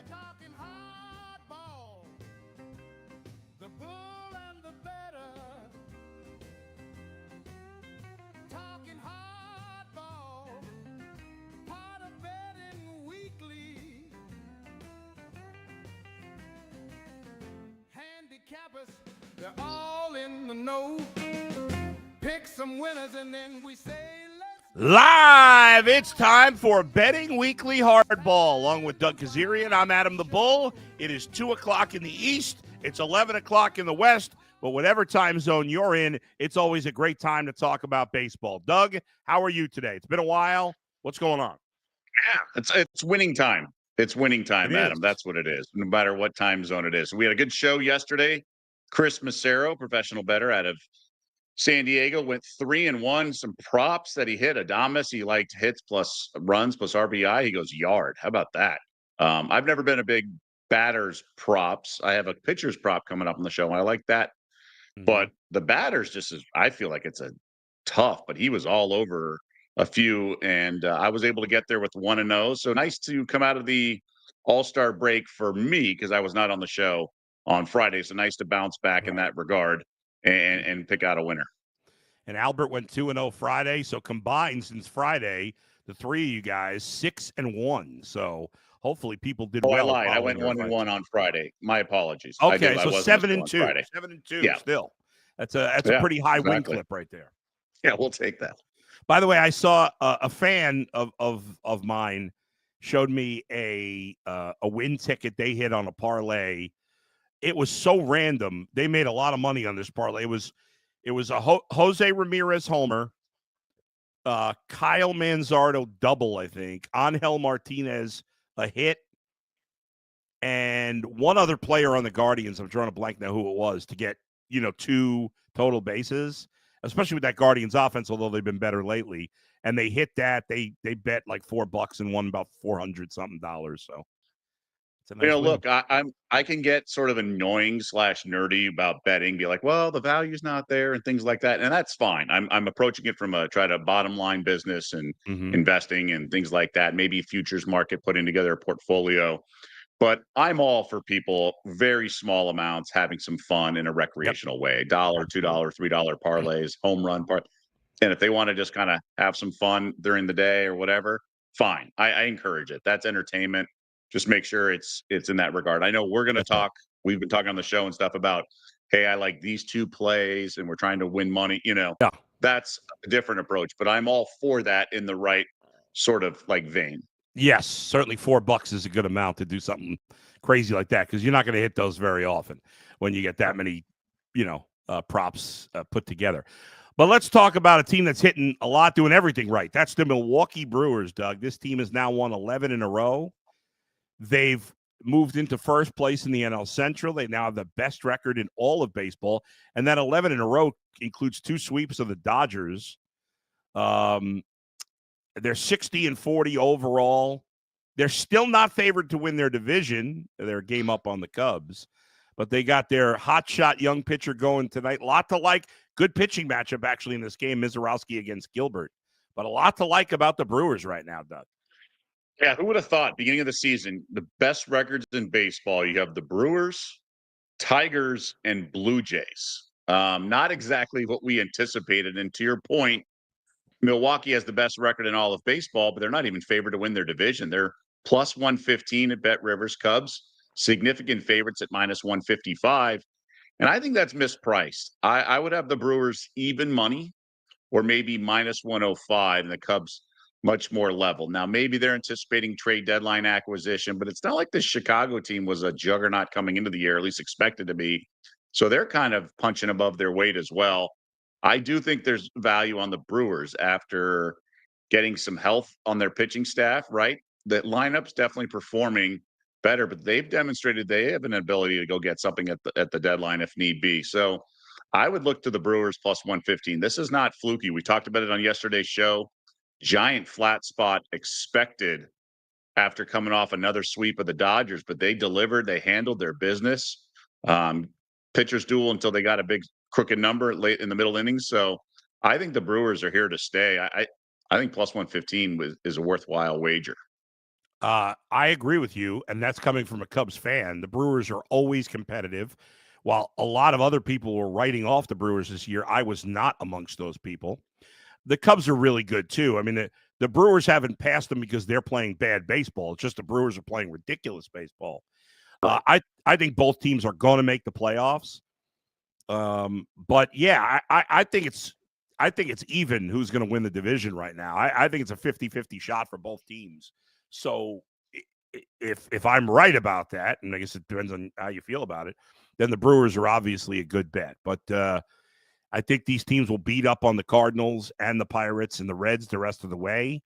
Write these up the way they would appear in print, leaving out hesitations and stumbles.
talking hardball, the bull and the better. Talking hardball, part of betting weekly. Handicappers, they're all in the know. Pick some winners and then we say Live, it's time for Betting Weekly Hardball. Along with Doug Kezirian, I'm Adam the Bull. It is 2 o'clock in the East. It's 11 o'clock in the West. But whatever time zone you're in, it's always a great time to talk about baseball. Doug, how are you today? It's been a while. What's going on? Yeah, it's winning time. It's winning time, It Adam. is. That's what it is, no matter what time zone it is. We had a good show yesterday. Chris Massero, professional bettor out of San Diego, went 3-1. Some props that he hit. Adames, he liked hits plus runs plus RBI. He goes yard. How about that? I've never been a big batters props. I have a pitcher's prop coming up on the show, and I like that. But the batters just is, I feel like it's a tough, but he was all over a few, and I was able to get there with 1-0. So nice to come out of the All-Star break for me because I was not on the show on Friday. So nice to bounce back in that regard and pick out a winner. And Albert went 2-0 Friday. So combined since Friday, the three of you guys, 6-1. So hopefully people did well. I lied. I went 1-1 on Friday. My apologies. Okay, I so 7-2. 7-2 yeah. Still. That's a pretty high win clip right there. Yeah, we'll take that. By the way, I saw a fan of mine showed me a win ticket they hit on a parlay. It was so random. They made a lot of money on this parlay. It was a Jose Ramirez homer, Kyle Manzardo double, I think, Angel Martinez a hit, and one other player on the Guardians. I'm drawing a blank now who it was to get 2 total bases. Especially with that Guardians offense, although they've been better lately. And they hit that. They bet like $4 and won about $400-something. So it's a nice win. Look, I can get sort of annoying / nerdy about betting, be like, well, the value's not there and things like that. And that's fine. I'm approaching it from a bottom line business and investing and things like that. Maybe futures market, putting together a portfolio. But I'm all for people, very small amounts, having some fun in a recreational way. $1, $2, $3 parlays, home run part. And if they want to just kind of have some fun during the day or whatever, fine. I encourage it. That's entertainment. Just make sure it's in that regard. I know we're going to talk. We've been talking on the show and stuff about, hey, I like these two plays and we're trying to win money. That's a different approach. But I'm all for that in the right sort of vein. Yes, certainly $4 is a good amount to do something crazy like that because you're not going to hit those very often when you get that many, props put together. But let's talk about a team that's hitting a lot, doing everything right. That's the Milwaukee Brewers, Doug. This team has now won 11 in a row. They've moved into first place in the NL Central. They now have the best record in all of baseball. And that 11 in a row includes 2 sweeps of the Dodgers. They're 60-40 overall. They're still not favored to win their division. They're a game up on the Cubs. But they got their hotshot young pitcher going tonight. A lot to like. Good pitching matchup, actually, in this game, Mizorowski against Gilbert. But a lot to like about the Brewers right now, Doug. Yeah, who would have thought, beginning of the season, the best records in baseball, you have the Brewers, Tigers, and Blue Jays. Not exactly what we anticipated. And to your point, Milwaukee has the best record in all of baseball, but they're not even favored to win their division. They're plus 115 at Bet Rivers. Cubs, significant favorites at minus 155. And I think that's mispriced. I would have the Brewers even money or maybe minus 105 and the Cubs much more level. Now, maybe they're anticipating trade deadline acquisition, but it's not like the Chicago team was a juggernaut coming into the year, at least expected to be. So they're kind of punching above their weight as well. I do think there's value on the Brewers after getting some health on their pitching staff, right? The lineup's definitely performing better, but they've demonstrated they have an ability to go get something at the deadline if need be. So I would look to the Brewers plus 115. This is not fluky. We talked about it on yesterday's show. Giant flat spot expected after coming off another sweep of the Dodgers, but they delivered. They handled their business. Pitchers duel until they got a big crooked number late in the middle innings. So I think the Brewers are here to stay. I think plus 115 is a worthwhile wager. I agree with you, and that's coming from a Cubs fan. The Brewers are always competitive. While a lot of other people were writing off the Brewers this year, I was not amongst those people. The Cubs are really good too. I mean, the Brewers haven't passed them because they're playing bad baseball. It's just the Brewers are playing ridiculous baseball. I think both teams are going to make the playoffs. But yeah, I think it's even who's going to win the division right now. I think it's a 50-50 shot for both teams. So if I'm right about that, and I guess it depends on how you feel about it, then the Brewers are obviously a good bet. But I think these teams will beat up on the Cardinals and the Pirates and the Reds the rest of the way.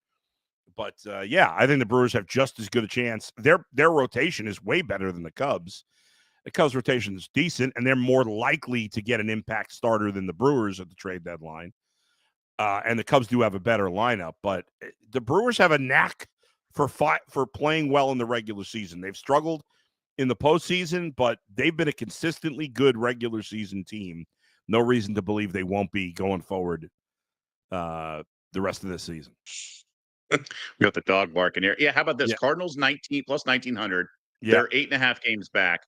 But yeah, I think the Brewers have just as good a chance. Their rotation is way better than the Cubs. The Cubs rotation is decent, and they're more likely to get an impact starter than the Brewers at the trade deadline. And the Cubs do have a better lineup, but the Brewers have a knack for playing well in the regular season. They've struggled in the postseason, but they've been a consistently good regular season team. No reason to believe they won't be going forward the rest of this season. We got the dog barking here. Yeah, how about this? Yeah. Cardinals 19 plus 1900. Yeah. They're 8.5 games back.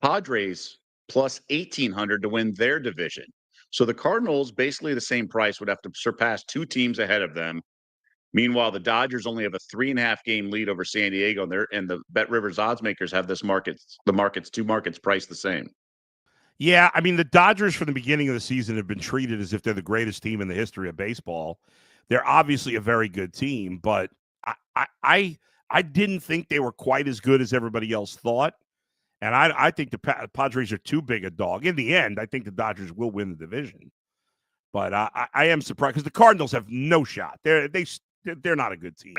Padres plus 1800 to win their division. So the Cardinals, basically the same price, would have to surpass two teams ahead of them. Meanwhile, the Dodgers only have a 3.5 game lead over San Diego, and the Bet Rivers odds makers have the markets priced the same. Yeah, I mean, the Dodgers from the beginning of the season have been treated as if they're the greatest team in the history of baseball. They're obviously a very good team, but I didn't think they were quite as good as everybody else thought. And I think the Padres are too big a dog. In the end, I think the Dodgers will win the division. But I am surprised because the Cardinals have no shot. They're not a good team.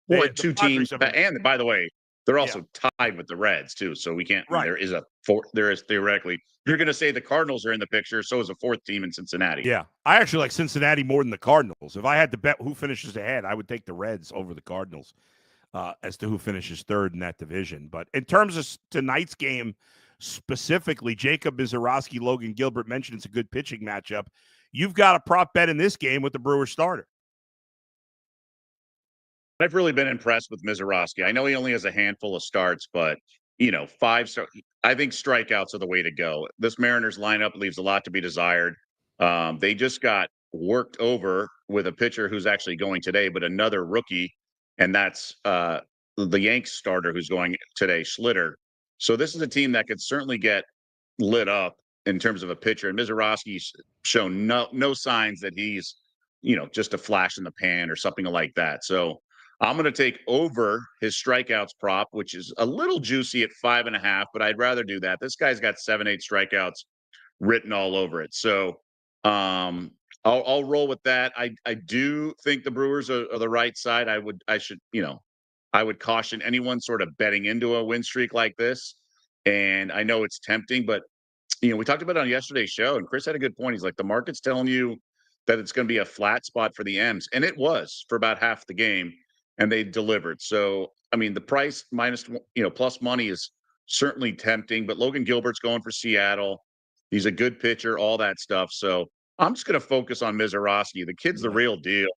Well, two teams, and by the way, they're also tied with the Reds too. So we can't. Right. There is theoretically. You're going to say the Cardinals are in the picture. So is a fourth team in Cincinnati. Yeah, I actually like Cincinnati more than the Cardinals. If I had to bet who finishes ahead, I would take the Reds over the Cardinals as to who finishes third in that division. But in terms of tonight's game specifically, Jacob Mizorowski, Logan Gilbert mentioned it's a good pitching matchup. You've got a prop bet in this game with the Brewers starter. I've really been impressed with Mizorowski. I know he only has a handful of starts, but I think strikeouts are the way to go. This Mariners lineup leaves a lot to be desired. They just got worked over with a pitcher who's actually going today, but another rookie, and that's the Yanks starter who's going today, Schlitter. So this is a team that could certainly get lit up in terms of a pitcher. And Mizorowski's shown no signs that he's, just a flash in the pan or something like that. So I'm going to take over his strikeouts prop, which is a little juicy at 5.5, but I'd rather do that. This guy's got 7-8 strikeouts written all over it. So I'll roll with that. I do think the Brewers are the right side. I would caution anyone sort of betting into a win streak like this. And I know it's tempting, but we talked about it on yesterday's show, and Chris had a good point. He's like, the market's telling you that it's going to be a flat spot for the M's, and it was for about half the game, and they delivered. So, I mean, the price plus money is certainly tempting, but Logan Gilbert's going for Seattle. He's a good pitcher, all that stuff. So I'm just going to focus on Mizorowski. The kid's the real deal,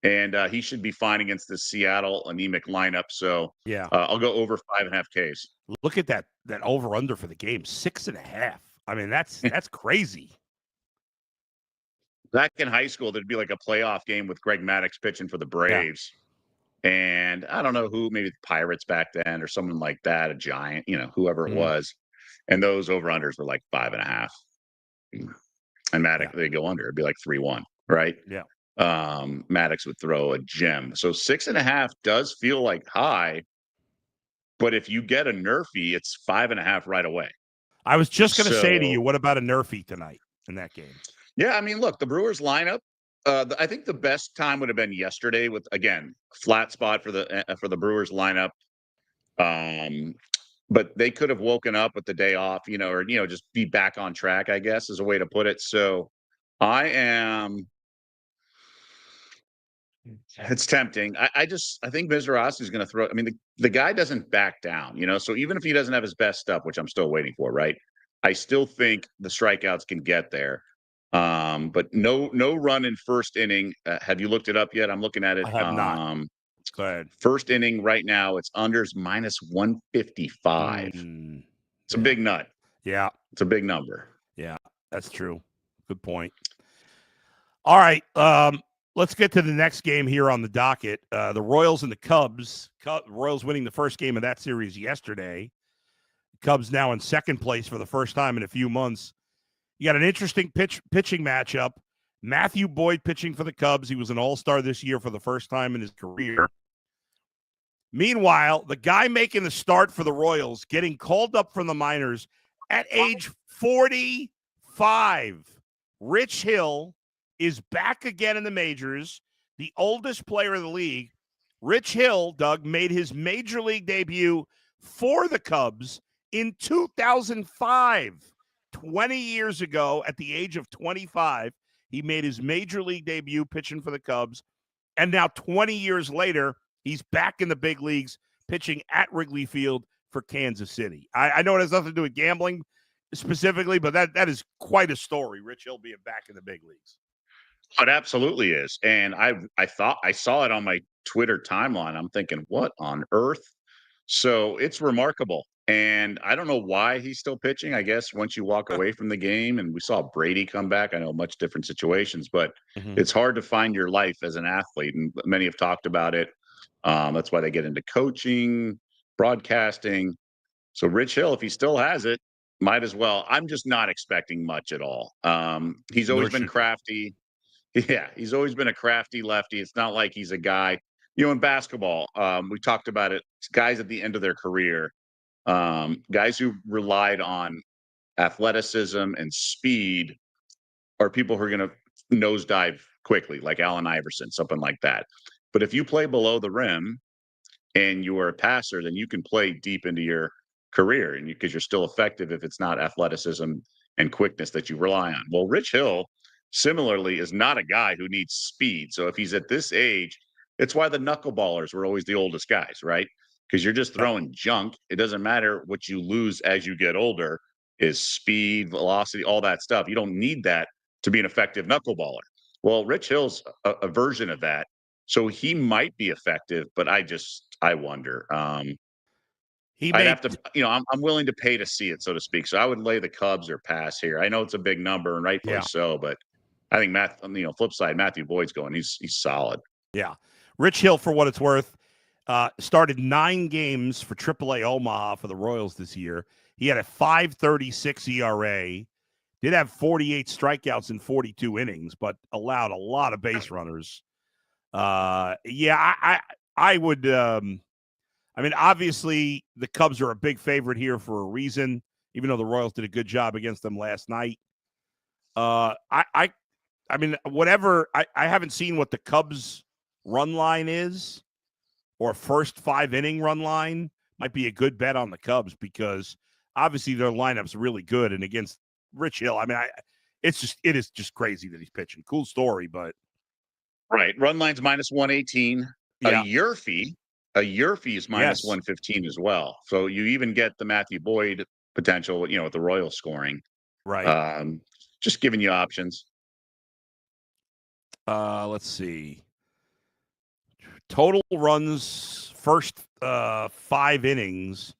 and he should be fine against the Seattle anemic lineup. So yeah, I'll go over 5.5 Ks. Look at that over under for the game, 6.5. I mean, that's crazy. Back in high school, there'd be like a playoff game with Greg Maddux pitching for the Braves. Yeah. And I don't know who, maybe the Pirates back then or someone like that, a Giant, whoever it was. And those over-unders were like 5.5. And Maddux, they go under. It'd be like 3-1, right? Yeah. Maddux would throw a gem. So 6.5 does feel like high. But if you get a Nerfy, it's 5.5 right away. I was just going to say to you, what about a Nerfy tonight in that game? Yeah, I mean, look, the Brewers lineup, I think the best time would have been yesterday with, again, flat spot for the Brewers lineup. But they could have woken up with the day off, or just be back on track, I guess, is a way to put it. So it's tempting. I think Mizorowski is going to throw. I mean, the guy doesn't back down, So even if he doesn't have his best stuff, which I'm still waiting for, right? I still think the strikeouts can get there. But no run in first inning. Have you looked it up yet? I'm looking at it. I have not. Go ahead. First inning right now, it's unders minus 155. It's a big nut. Yeah. It's a big number. Yeah, that's true. Good point. All right. Let's get to the next game here on the docket. The Royals and the Cubs. Royals winning the first game of that series yesterday. Cubs now in second place for the first time in a few months. You got an interesting pitching matchup. Matthew Boyd pitching for the Cubs. He was an all-star this year for the first time in his career. Meanwhile, the guy making the start for the Royals, getting called up from the minors at age 45, Rich Hill, is back again in the majors, the oldest player in the league. Rich Hill, Doug, made his major league debut for the Cubs in 2005. 20 years ago, at the age of 25, he made his major league debut pitching for the Cubs. And now 20 years later, he's back in the big leagues pitching at Wrigley Field for Kansas City. I know it has nothing to do with gambling specifically, but that is quite a story, Rich Hill being back in the big leagues. It absolutely is. And I thought I saw it on my Twitter timeline. I'm thinking, what on earth? So it's remarkable. And I don't know why he's still pitching. I guess once you walk away from the game, and we saw Brady come back, I know much different situations, but it's hard to find your life as an athlete. And many have talked about it. That's why they get into coaching, broadcasting. So Rich Hill, if he still has it, might as well. I'm just not expecting much at all. He's always been crafty. Yeah, he's always been a crafty lefty. It's not like he's a guy, in basketball, we talked about it, guys at the end of their career, guys who relied on athleticism and speed are people who are going to nosedive quickly, like Allen Iverson, something like that. But if you play below the rim and you are a passer, then you can play deep into your career, and because you're still effective if it's not athleticism and quickness that you rely on. Well, Rich Hill, similarly, is not a guy who needs speed. So if he's at this age, it's why the knuckleballers were always the oldest guys, right? Because you're just throwing junk. It doesn't matter what you lose as you get older, is speed, velocity, all that stuff. You don't need that to be an effective knuckleballer. Well, Rich Hill's a version of that. So he might be effective, but I wonder. I'd have to, I'm willing to pay to see it, so to speak. So I would lay the Cubs or pass here. I know it's a big number, and rightfully so, but I think flip side, Matthew Boyd's going. He's solid. Yeah. Rich Hill, for what it's worth, started 9 games for AAA Omaha for the Royals this year. He had a 5.36 ERA, did have 48 strikeouts in 42 innings, but allowed a lot of base runners. I would. Obviously, the Cubs are a big favorite here for a reason, even though the Royals did a good job against them last night. Whatever. I haven't seen what the Cubs run line is, or first 5-inning run line. Might be a good bet on the Cubs because obviously their lineup's really good, and against Rich Hill, it is just crazy that he's pitching. Cool story, but right. Run line's minus 118. Yeah. A Yurfee is minus 115 as well. So you even get the Matthew Boyd potential, with the Royals scoring. Right. Just giving you options. Let's see. Total runs first 5 innings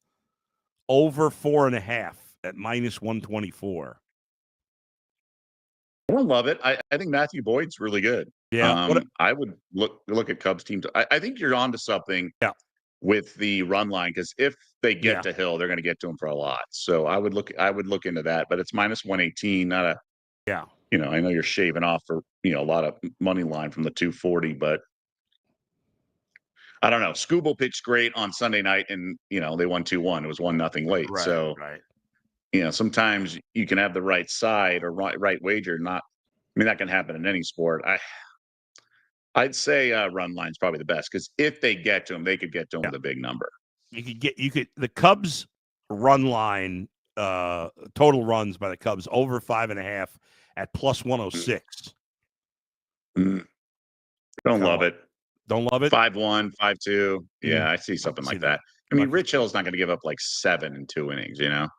over 4.5 at minus 124. I don't love it. I think Matthew Boyd's really good. Yeah. I would look at Cubs teams. I think you're onto something with the run line, because if they get to Hill, they're going to get to him for a lot. So I would look into that, but it's minus 118, not a I know you're shaving off for a lot of money line from the 240, but I don't know. Scooble pitched great on Sunday night, and they won 2-1. It was 1-0 late. Right, so sometimes you can have the right side or right wager. That can happen in any sport. I'd say run line's probably the best, because if they get to him, they could get to him with a big number. The Cubs run line, total runs by the Cubs over 5.5 at plus 106. Don't love it. Don't love it. 5-1, 5-2. Yeah, I see something like that. Rich Hill's not going to give up like 7 in 2 innings. Probably.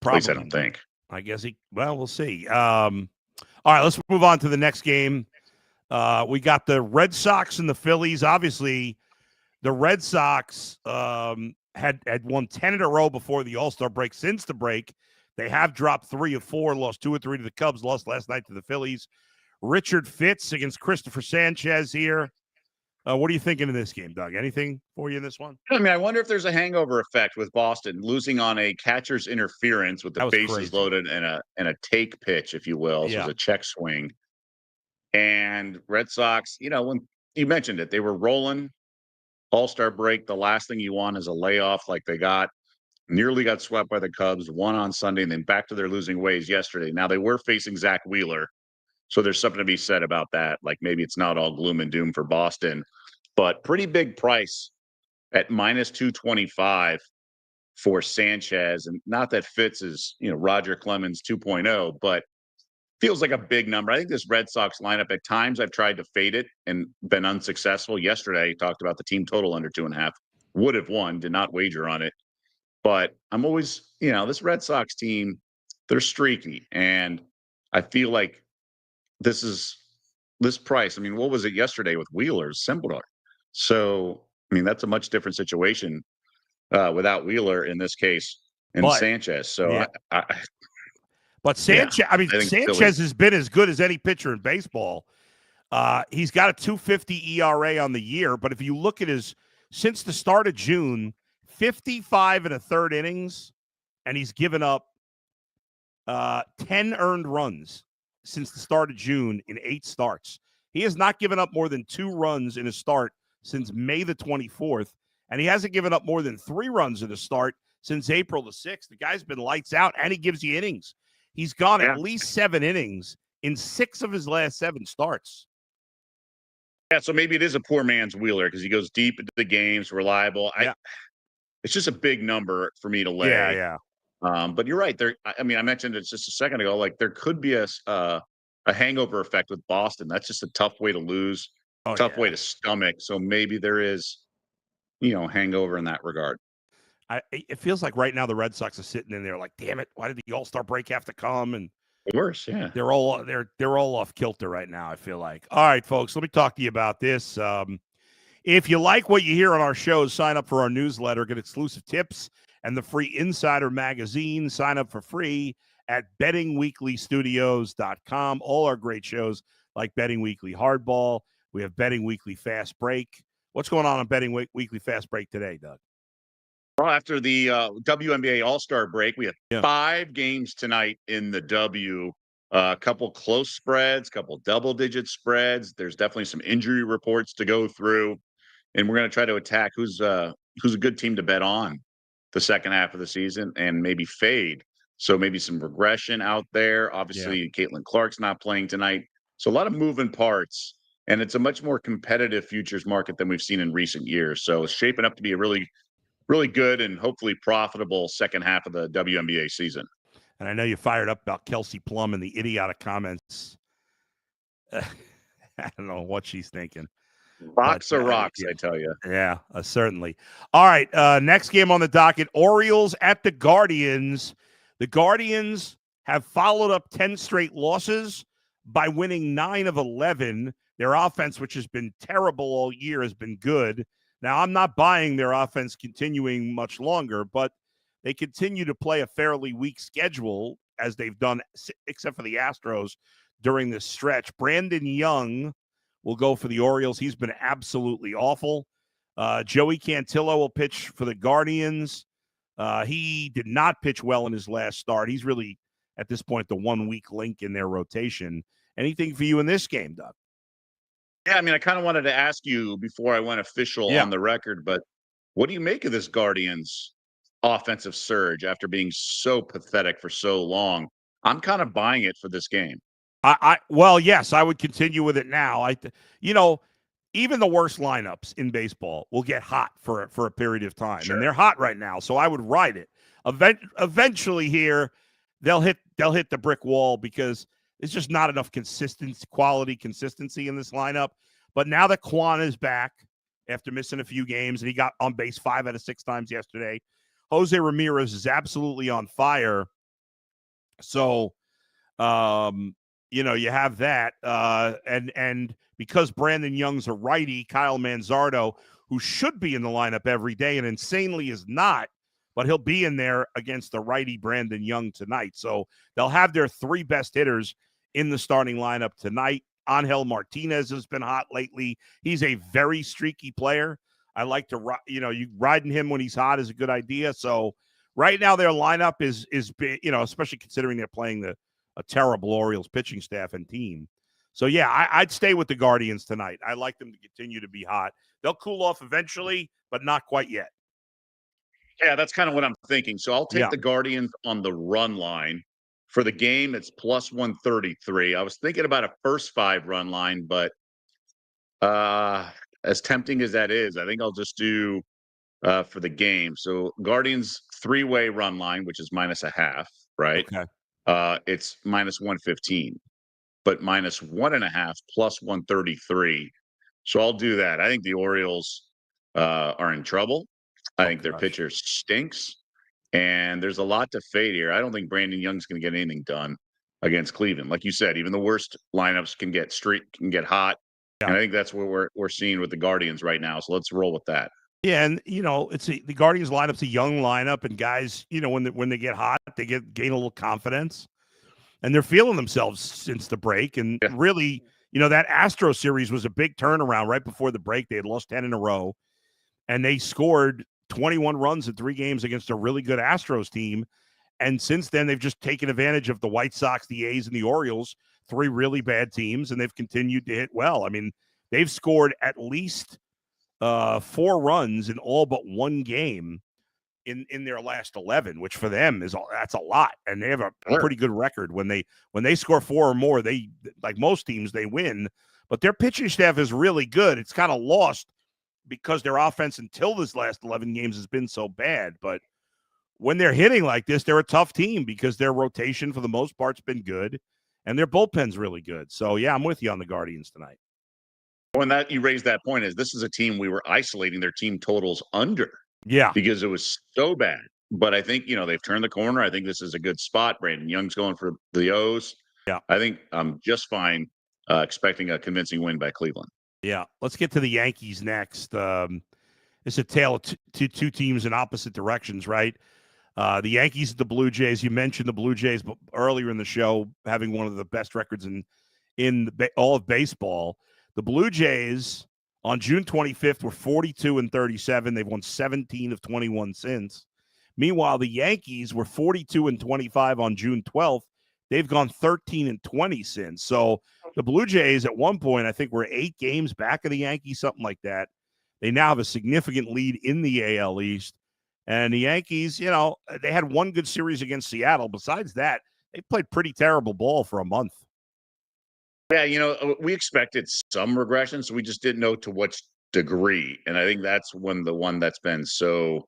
At least I don't think. I guess we'll see. All right, let's move on to the next game. We got the Red Sox and the Phillies. Obviously, the Red Sox had won 10 in a row before the All-Star break. Since the break, they have dropped 3 of 4, lost 2 or 3 to the Cubs, lost last night to the Phillies. Richard Fitz against Christopher Sanchez here. What are you thinking of this game, Doug? Anything for you in this one? I mean, I wonder if there's a hangover effect with Boston losing on a catcher's interference with the bases crazy. loaded and a take pitch, if you will. This was a check swing. And Red Sox, when you mentioned it, they were rolling. All-Star break, the last thing you want is a layoff like they got. Nearly got swept by the Cubs, won on Sunday, and then back to their losing ways yesterday. Now, they were facing Zach Wheeler, so there's something to be said about that. Like, maybe it's not all gloom and doom for Boston, but pretty big price at minus 225 for Sanchez. And not that Fitz is, Roger Clemens 2.0, but feels like a big number. I think this Red Sox lineup, at times I've tried to fade it and been unsuccessful. Yesterday, talked about the team total under 2.5. Would have won, did not wager on it. But I'm always, this Red Sox team, they're streaky. And I feel like this price. I mean, what was it yesterday with Wheeler? Similar. So, I mean, that's a much different situation without Wheeler in this case and Sanchez. So, But Sanchez, yeah, I mean, Sanchez has been as good as any pitcher in baseball. He's got a 2.50 ERA on the year. But if you look at since the start of June, 55 1/3 innings, and he's given up 10 earned runs since the start of June in 8 starts. He has not given up more than 2 runs in a start since May the 24th, and he hasn't given up more than 3 runs in a start since April the 6th. The guy's been lights out, and he gives you innings. He's gone at least 7 innings in 6 of his last 7 starts. Yeah, so maybe it is a poor man's Wheeler because he goes deep into the games, reliable. It's just a big number for me to lay. Yeah. But you're right. I mentioned it just a second ago. Like, there could be a hangover effect with Boston. That's just a tough way to lose, tough way to stomach. So maybe there is, hangover in that regard. It feels like right now the Red Sox are sitting in there like, damn it, why did the All-Star break have to come? And worse, yeah. They're all off kilter right now, I feel like. All right, folks, let me talk to you about this. If you like what you hear on our shows, sign up for our newsletter, get exclusive tips and the free Insider magazine. Sign up for free at bettingweeklystudios.com. All our great shows like Betting Weekly Hardball. We have Betting Weekly Fast Break. What's going on Betting Weekly Fast Break today, Doug? Well, after the WNBA All-Star break, we have 5 games tonight in the W. A couple close spreads, couple double-digit spreads. There's definitely some injury reports to go through, and we're going to try to attack who's a good team to bet on the second half of the season and maybe fade. So maybe some regression out there. Obviously, Caitlin Clark's not playing tonight. So a lot of moving parts, and it's a much more competitive futures market than we've seen in recent years. So it's shaping up to be a really good and hopefully profitable second half of the WNBA season. And I know you fired up about Kelsey Plum and the idiotic comments. I don't know what she's thinking. Rocks are rocks, I tell you. Yeah, certainly. All right, next game on the docket, Orioles at the Guardians. The Guardians have followed up 10 straight losses by winning 9 of 11. Their offense, which has been terrible all year, has been good. Now, I'm not buying their offense continuing much longer, but they continue to play a fairly weak schedule, as they've done, except for the Astros, during this stretch. Brandon Young will go for the Orioles. He's been absolutely awful. Joey Cantillo will pitch for the Guardians. He did not pitch well in his last start. He's really, at this point, the 1 weak link in their rotation. Anything for you in this game, Doug? Yeah, I mean, I kind of wanted to ask you before I went official on the record, but what do you make of this Guardians offensive surge after being so pathetic for so long? I'm kind of buying it for this game. Well, yes, I would continue with it now. Even the worst lineups in baseball will get hot for a period of time, and they're hot right now. So I would ride it. Eventually, here they'll hit the brick wall because there's just not enough quality consistency in this lineup. But now that Kwan is back after missing a few games, and he got on base 5 out of 6 times yesterday, Jose Ramirez is absolutely on fire. So, you have that. And because Brandon Young's a righty, Kyle Manzardo, who should be in the lineup every day and insanely is not, but he'll be in there against the righty Brandon Young tonight. So they'll have their three best hitters in the starting lineup tonight. Angel Martinez has been hot lately. He's a very streaky player. I like to, you riding him when he's hot is a good idea. So right now their lineup is especially considering they're playing a terrible Orioles pitching staff and team. So yeah, I'd stay with the Guardians tonight. I like them to continue to be hot. They'll cool off eventually, but not quite yet. Yeah, that's kind of what I'm thinking. So I'll take the Guardians on the run line. For the game, it's plus 133. I was thinking about a first 5 run line, but as tempting as that is, I think I'll just do for the game. So Guardians 3-way run line, which is -0.5, right? Okay. It's minus 115, but minus 1.5 plus 133. So I'll do that. I think the Orioles are in trouble. I think their pitcher stinks, and there's a lot to fade here. I don't think Brandon Young's going to get anything done against Cleveland. Like you said, even the worst lineups can get hot, and I think that's what we're seeing with the Guardians right now. So let's roll with that. Yeah, and it's the Guardians lineup's a young lineup, and guys, when they get hot, they gain a little confidence, and they're feeling themselves since the break. And really, that Astro series was a big turnaround right before the break. They had lost 10 in a row, and they scored 21 runs in 3 games against a really good Astros team. And since then, they've just taken advantage of the White Sox, the A's, and the Orioles, 3 really bad teams, and they've continued to hit well. I mean, they've scored at least 4 runs in all but 1 game in their last 11, which for them that's a lot. And they have a pretty good record when they score 4 or more. They, like most teams, they win. But their pitching staff is really good. It's kind of lost because their offense until this last 11 games has been so bad. But when they're hitting like this, they're a tough team because their rotation for the most part's been good and their bullpen's really good. So yeah, I'm with you on the Guardians tonight. When that you raised that point, is this is a team we were isolating their team totals under. Yeah. Because it was so bad. But I think, they've turned the corner. I think this is a good spot. Brandon Young's going for the O's. Yeah. I think I'm just fine expecting a convincing win by Cleveland. Yeah. Let's get to the Yankees next. It's a tale of two teams in opposite directions, right? The Yankees, the Blue Jays. You mentioned the Blue Jays earlier in the show having one of the best records in all of baseball. The Blue Jays on June 25th were 42-37. They've won 17 of 21 since. Meanwhile, the Yankees were 42-25 on June 12th. They've gone 13-20 since. So the Blue Jays at one point, I think, were 8 games back of the Yankees, something like that. They now have a significant lead in the AL East. And the Yankees, they had one good series against Seattle. Besides that, they played pretty terrible ball for a month. Yeah, we expected some regression, so we just didn't know to what degree. And I think that's the one that's been so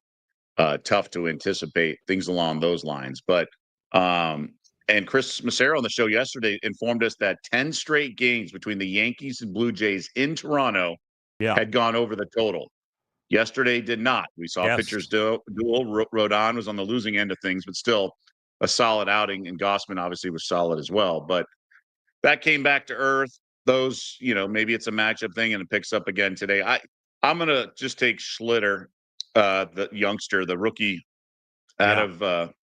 tough to anticipate, things along those lines. But and Chris Massaro on the show yesterday informed us that 10 straight games between the Yankees and Blue Jays in Toronto had gone over the total. Yesterday did not. We saw pitchers duel. Rodon was on the losing end of things, but still a solid outing. And Gossman obviously was solid as well. But that came back to earth. Those, maybe it's a matchup thing and it picks up again today. I'm going to just take Schlitter, the youngster, the rookie out of,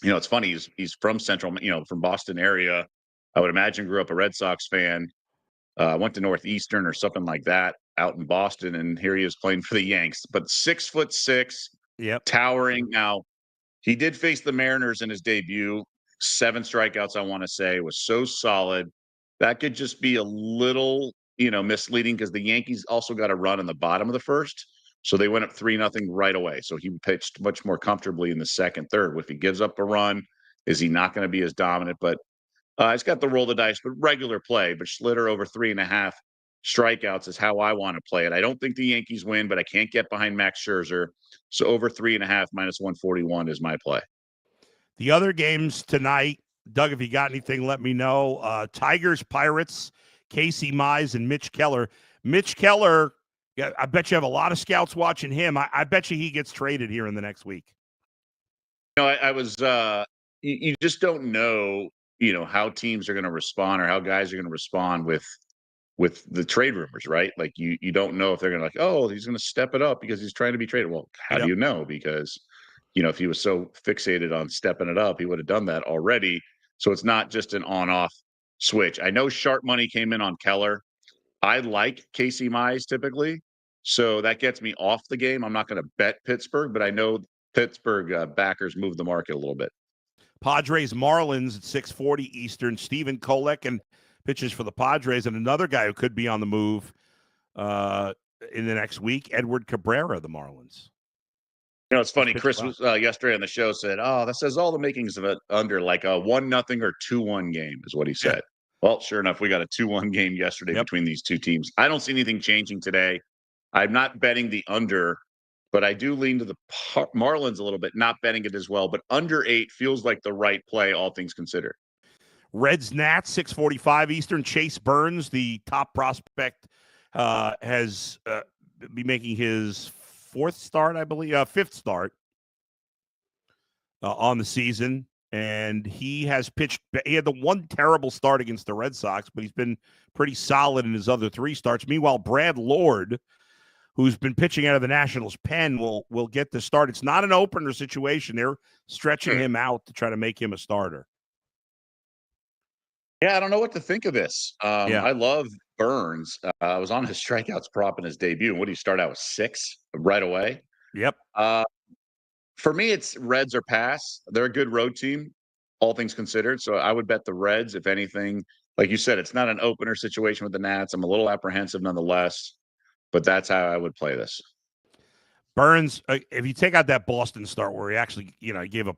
it's funny. He's from Central, from Boston area. I would imagine grew up a Red Sox fan, went to Northeastern or something like that out in Boston. And here he is playing for the Yanks, but 6'6", towering. Now he did face the Mariners in his debut. 7 strikeouts, I want to say, was so solid. That could just be a little, misleading because the Yankees also got a run in the bottom of the first. So they went up 3-0 right away. So he pitched much more comfortably in the second, third. If he gives up a run, is he not going to be as dominant? But he's got the roll the dice, but regular play. But Schlitter over 3.5 strikeouts is how I want to play it. I don't think the Yankees win, but I can't get behind Max Scherzer. So over 3.5 minus 141 is my play. The other games tonight, Doug, if you got anything, let me know. Tigers, Pirates, Casey Mize, and Mitch Keller. Mitch Keller, I bet you have a lot of scouts watching him. I bet you he gets traded here in the next week. I was you just don't know, how teams are going to respond or how guys are going to respond with the trade rumors, right? Like you don't know if they're going to oh, he's going to step it up because he's trying to be traded. Well, how do you know? Because if he was so fixated on stepping it up, he would have done that already. So it's not just an on-off switch. I know sharp money came in on Keller. I like Casey Mize typically, so that gets me off the game. I'm not going to bet Pittsburgh, but I know Pittsburgh backers move the market a little bit. Padres Marlins at 6:40 Eastern. Steven Kolek and pitches for the Padres, and another guy who could be on the move in the next week, Edward Cabrera, the Marlins. It's funny. Chris was yesterday on the show said, "Oh, that says all the makings of it under like a 1-0 or 2-1 game," is what he said. Yeah. Well, sure enough, we got a 2-1 game yesterday between these two teams. I don't see anything changing today. I'm not betting the under, but I do lean to the Marlins a little bit, not betting it as well. But under 8 feels like the right play, all things considered. Reds Nats 6:45 Eastern. Chase Burns, the top prospect, has be making his fifth start on the season, and he has pitched. He had the one terrible start against the Red Sox, but he's been pretty solid in his other 3 starts. Meanwhile, Brad Lord, who's been pitching out of the Nationals pen, will get the start. It's not an opener situation. They're stretching him out to try to make him a starter. Yeah, I don't know what to think of this. I love Burns. I was on his strikeouts prop in his debut. And what do you start out with, 6 right away? Yep. For me, it's Reds or pass. They're a good road team, all things considered. So I would bet the Reds, if anything. Like you said, it's not an opener situation with the Nats. I'm a little apprehensive nonetheless, but that's how I would play this. Burns, if you take out that Boston start where he actually, he gave up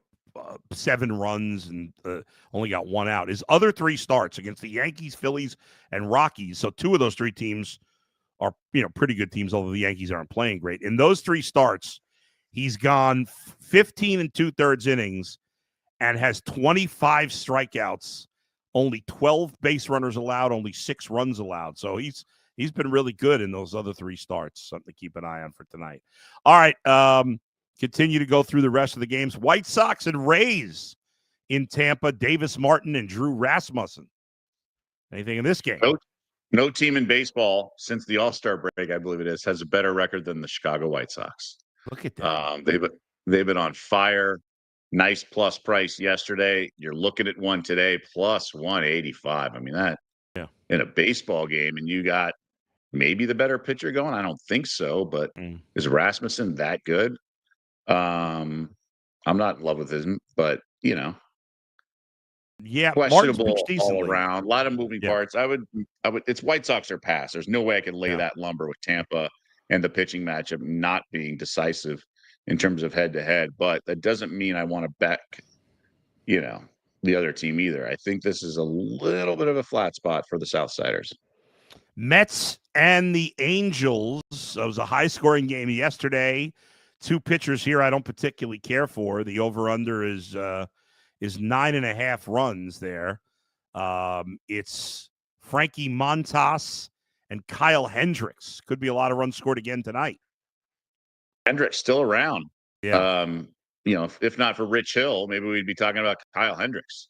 7 runs and only got 1 out. His other 3 starts against the Yankees, Phillies, and Rockies. So 2 of those 3 teams are, pretty good teams, although the Yankees aren't playing great. In those 3 starts, he's gone 15 2/3 innings and has 25 strikeouts, only 12 base runners allowed, only 6 runs allowed. So he's been really good in those other 3 starts. Something to keep an eye on for tonight. All right. Continue to go through the rest of the games. White Sox and Rays in Tampa. Davis Martin and Drew Rasmussen. Anything in this game? No team in baseball since the All-Star break, I believe it is, has a better record than the Chicago White Sox. Look at that. They've been on fire. Nice plus price yesterday. You're looking at one today, plus 185. I mean, that in a baseball game, and you got maybe the better pitcher going. I don't think so, but is Rasmussen that good? I'm not in love with him, but questionable all around. A lot of moving parts. I would. It's White Sox or pass. There's no way I could lay that lumber with Tampa and the pitching matchup not being decisive in terms of head to head. But that doesn't mean I want to bet, the other team either. I think this is a little bit of a flat spot for the Southsiders. Mets and the Angels. It was a high-scoring game yesterday. 2 pitchers here I don't particularly care for. The over-under is 9.5 runs there. It's Frankie Montas and Kyle Hendricks. Could be a lot of runs scored again tonight. Hendricks still around. Yeah. If not for Rich Hill, maybe we'd be talking about Kyle Hendricks.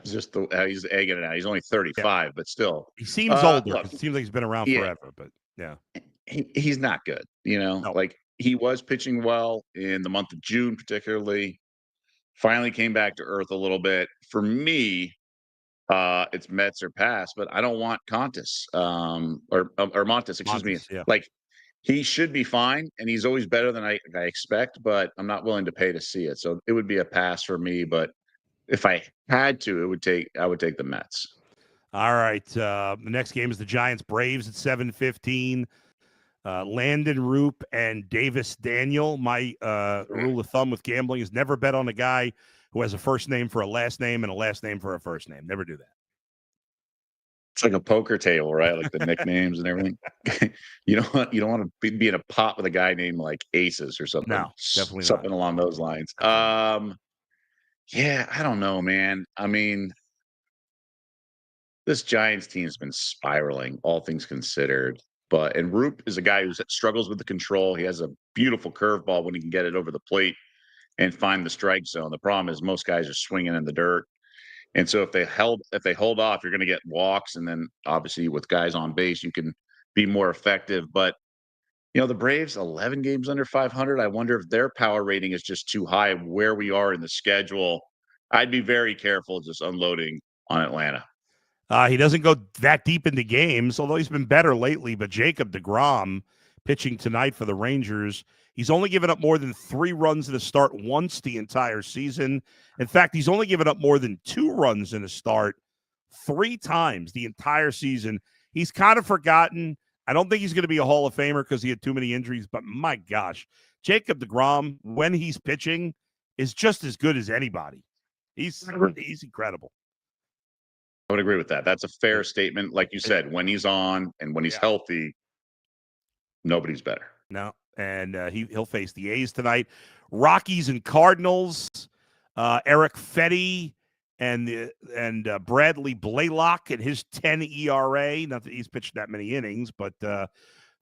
Just how he's egging it out. He's only 35, but still. He seems older. Look, it seems like he's been around forever, but he's not good. Like he was pitching well in the month of June, particularly. Finally came back to earth a little bit. For me, it's Mets or pass, but I don't want Montas, or Montas, excuse me. Yeah. Like he should be fine, and he's always better than I expect, but I'm not willing to pay to see it. So it would be a pass for me, but if I had to, I would take the Mets. All right. The next game is the Giants Braves at 7:15. Landon Roop and Davis Daniel. My rule of thumb with gambling is never bet on a guy who has a first name for a last name and a last name for a first name. Never do that. It's like a poker table, right? Like the nicknames and everything. You don't want to be in a pot with a guy named like Aces or something. No, definitely something along those lines. Yeah, I don't know, man. I mean, this Giants team's been spiraling, all things considered. And Roop is a guy who struggles with the control. He has a beautiful curveball when he can get it over the plate and find the strike zone. The problem is most guys are swinging in the dirt. And so if they hold off, you're going to get walks, and then obviously with guys on base, you can be more effective. But the Braves 11 games under 500. I wonder if their power rating is just too high where we are in the schedule. I'd be very careful just unloading on Atlanta. He doesn't go that deep into games, although he's been better lately. But Jacob deGrom pitching tonight for the Rangers, he's only given up more than 3 runs in a start once the entire season. In fact, he's only given up more than 2 runs in a start 3 times the entire season. He's kind of forgotten. I don't think he's going to be a Hall of Famer because he had too many injuries, but my gosh, Jacob deGrom, when he's pitching, is just as good as anybody. He's incredible. I would agree with that. That's a fair statement. Like you said, when he's on and when he's healthy, nobody's better. No, and he'll face the A's tonight. Rockies and Cardinals. Eric Fetty and Bradley Blaylock and his 10 ERA. Not that he's pitched that many innings, but the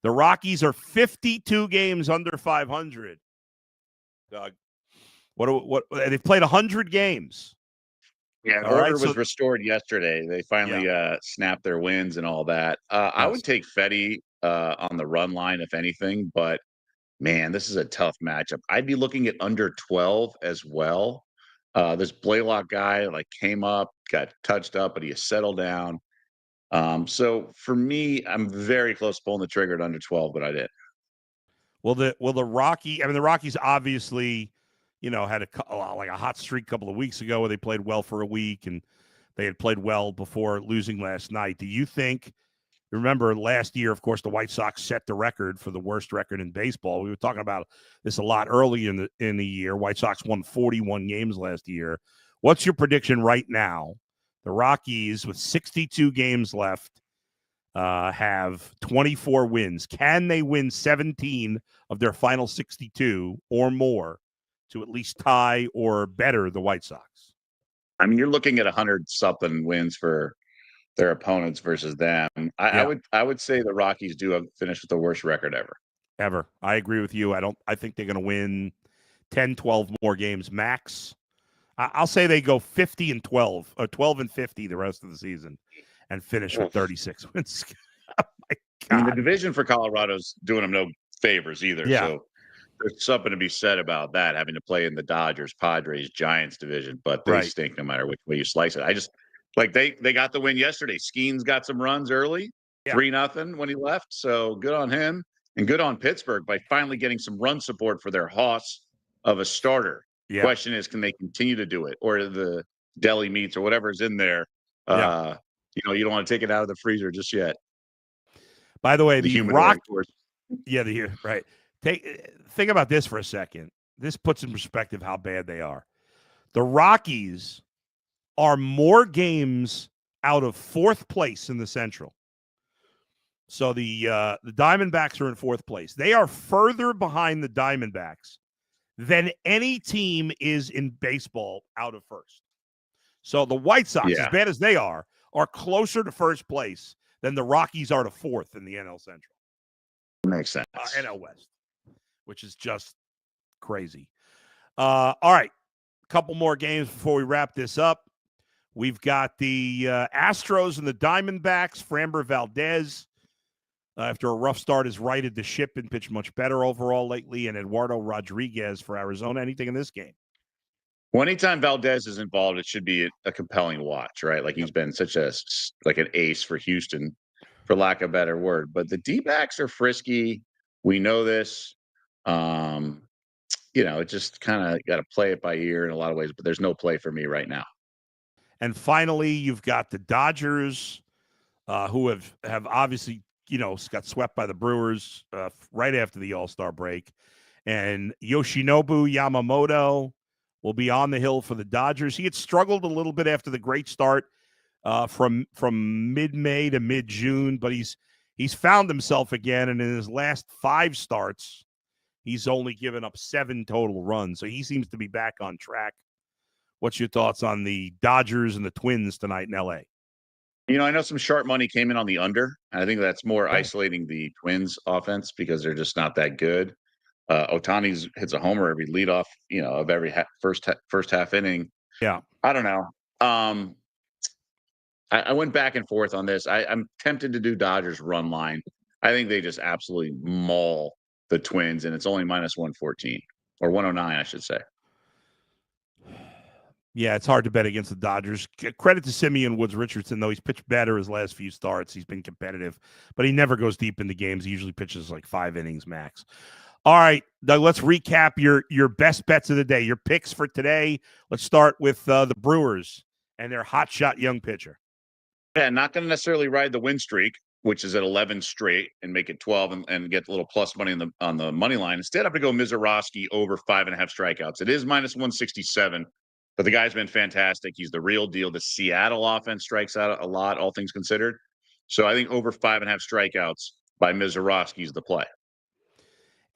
Rockies are 52 games under 500. Doug, what they've played 100 games. Yeah, order was restored yesterday. They finally snapped their wins and all that. I would take Fetty on the run line, if anything, but man, this is a tough matchup. I'd be looking at under 12 as well. This Blaylock guy came up, got touched up, but he has settled down. So for me, I'm very close to pulling the trigger at under 12, but I did. Well, the Rockies obviously, had a hot streak a couple of weeks ago where they played well for a week, and they had played well before losing last night. Do you think? Remember last year, of course, the White Sox set the record for the worst record in baseball. We were talking about this a lot early in the year. White Sox won 41 games last year. What's your prediction right now? The Rockies, with 62 games left, have 24 wins. Can they win 17 of their final 62 or more to at least tie or better the White Sox? I mean, you're looking at 100-something wins for their opponents versus them. I would say the Rockies do finish with the worst record ever. I agree with you. I think they're going to win 10, 12 more games max. I'll say they go 50-12 or 12-50 the rest of the season and finish with 36 wins. Oh my God. I mean, the division for Colorado's doing them no favors either. Yeah. So there's something to be said about that, having to play in the Dodgers, Padres, Giants division, but they stink no matter which way you slice it. I just they got the win yesterday. Skeens got some runs early, 3-0 when he left. So good on him, and good on Pittsburgh by finally getting some run support for their hoss of a starter. Yeah. Question is, can they continue to do it, or the deli meats or whatever's in there? You don't want to take it out of the freezer just yet. By the way, the right. Think about this for a second. This puts in perspective how bad they are. The Rockies are more games out of 4th place in the Central. So the Diamondbacks are in 4th place. They are further behind the Diamondbacks than any team is in baseball out of 1st. So the White Sox, as bad as they are closer to 1st place than the Rockies are to 4th in the NL Central. Makes sense. NL West, which is just crazy. All right, a couple more games before we wrap this up. We've got the Astros and the Diamondbacks. Framber Valdez, after a rough start, has righted the ship and pitched much better overall lately. And Eduardo Rodriguez for Arizona. Anything in this game? Well, anytime Valdez is involved, it should be a compelling watch, right? He's been such an ace for Houston, for lack of a better word. But the D-backs are frisky. We know this. It just kind of got to play it by ear in a lot of ways. But there's no play for me right now. And finally, you've got the Dodgers, who have obviously, got swept by the Brewers right after the All-Star break. And Yoshinobu Yamamoto will be on the hill for the Dodgers. He had struggled a little bit after the great start from mid-May to mid-June, but he's found himself again. And in his last 5 starts, he's only given up 7 total runs. So he seems to be back on track. What's your thoughts on the Dodgers and the Twins tonight in L.A.? I know some sharp money came in on the under. And I think that's more isolating the Twins offense because they're just not that good. Ohtani hits a homer every leadoff, of every first half inning. Yeah. I don't know. I went back and forth on this. I'm tempted to do Dodgers run line. I think they just absolutely maul the Twins, and it's only minus 114 or 109, I should say. Yeah, it's hard to bet against the Dodgers. Credit to Simeon Woods Richardson, though. He's pitched better his last few starts. He's been competitive, but he never goes deep into games. He usually pitches like 5 innings max. All right, Doug, let's recap your best bets of the day, your picks for today. Let's start with the Brewers and their hotshot young pitcher. Yeah, not going to necessarily ride the win streak, which is at 11 straight, and make it 12 and get a little plus money on the money line. Instead, I'm going to go Mizorowski over 5.5 strikeouts. It is minus 167, but the guy's been fantastic. He's the real deal. The Seattle offense strikes out a lot, all things considered. So I think over 5.5 strikeouts by Mizorowski is the play.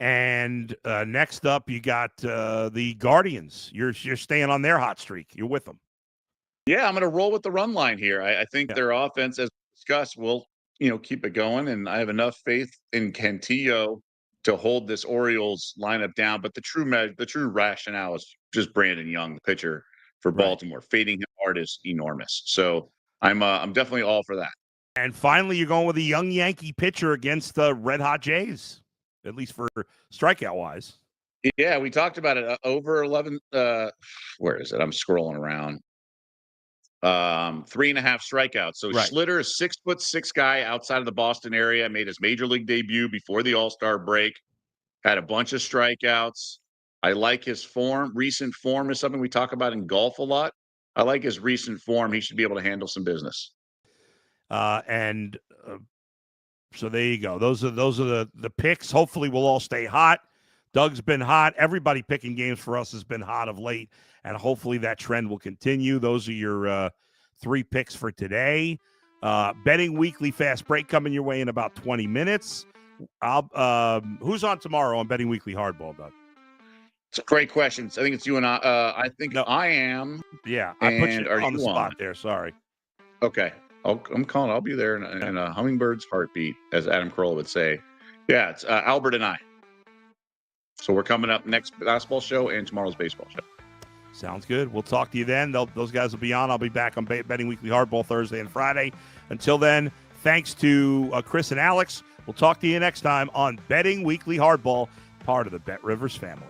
And next up, you got the Guardians. You're staying on their hot streak. You're with them. Yeah, I'm going to roll with the run line here. I think their offense, as discussed, will keep it going, and I have enough faith in Cantillo to hold this Orioles lineup down. But the true rationale is just Brandon Young, the pitcher for Baltimore. Fading him hard is enormous. So I'm definitely all for that. And finally, you're going with a young Yankee pitcher against the Red Hot Jays, at least for strikeout wise. Yeah, we talked about it. Over 11. Where is it? I'm scrolling around. 3.5 strikeouts. So Schlitter, is 6'6" guy outside of the Boston area, made his major league debut before the All-Star break, had a bunch of strikeouts. I like his form. Recent form is something we talk about in golf a lot. I like his recent form. He should be able to handle some business. So there you go. Those are the picks. Hopefully we'll all stay hot. Doug's been hot. Everybody picking games for us has been hot of late, and hopefully that trend will continue. Those are your 3 picks for today. Betting Weekly fast break coming your way in about 20 minutes. Who's on tomorrow on Betting Weekly Hardball, Doug? It's a great question. I think it's you and I. I think I am. Yeah, I put you on the spot there. Sorry. Okay. I'm calling. I'll be there in a hummingbird's heartbeat, as Adam Carolla would say. Yeah, it's Albert and I. So we're coming up next basketball show and tomorrow's baseball show. Sounds good. We'll talk to you then. Those guys will be on. I'll be back on Betting Weekly Hardball Thursday and Friday. Until then, thanks to Chris and Alex. We'll talk to you next time on Betting Weekly Hardball, part of the Bet Rivers family.